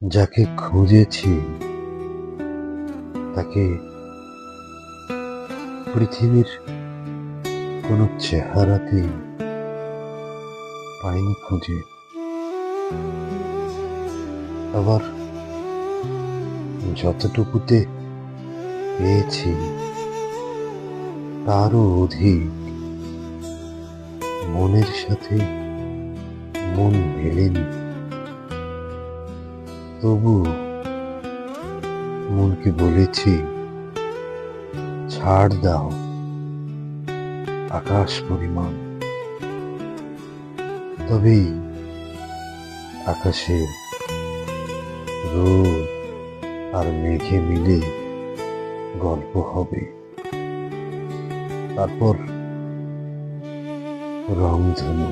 যাকে খুঁজেছি তাকে পৃথিবীর কোনো চেহারাতেই পাইনি খুঁজে। আবার যতটুকুতে পেয়েছি তারও অধিক মনের সাথে মন মেলেনি। তবু মনকে বলেছি, ছাড় দাও আকাশ পরিমাণ, তবেই আকাশে রোদ আর মেঘে মিলে গল্প হবে। তারপর রংধনু।